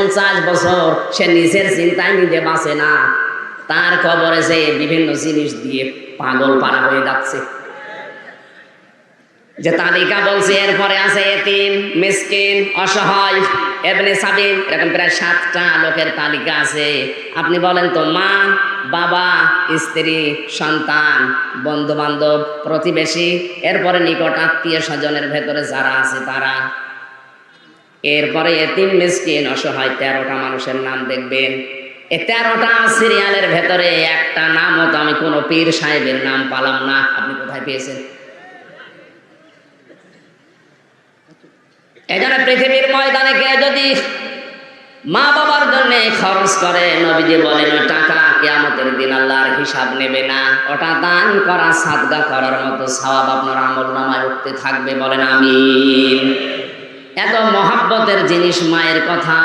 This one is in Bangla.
50 বছর সে নিজের চিন্তায় নিজে বাঁচে না, তার কবরে যে বিভিন্ন জিনিস দিয়ে পাগল পারা হয়ে যাচ্ছে। যে তালিকা বলছে, এরপরে আছে এতিম, মিসকিন, অসহায়, ইবনে সাবিল, এরকম প্রায় 7টা লোকের তালিকা আছে। আপনি বলেন তো, মা, বাবা, স্ত্রী, সন্তান, বন্ধু বান্ধব, প্রতিবেশী, এরপরে নিকট আত্মীয় স্বজনের ভেতরে যারা আছে তারা, এরপরে এতিম, মিসকিন, অসহায়, 13টা মানুষের নাম দেখবেন। এই 13টা সিরিয়ালের ভেতরে একটা নামও তো আমি কোনো পীর সাহেবের নাম পালাম না। আপনি কোথায় পেয়েছেন? এজন্য পৃথিবীর ময়দানে কে যদি মা বাবার জন্য খরচ করে, নবীজি বলেন ওই টাকা কিয়ামতের দিন আল্লাহর হিসাব নেবে না। ওটা দান করা, সাদকা করার মতো সওয়াব আপনার আমলনামায় উঠতে থাকবে। বলেন আমিন। এত মহাব্বতের জিনিস মায়ের কথা।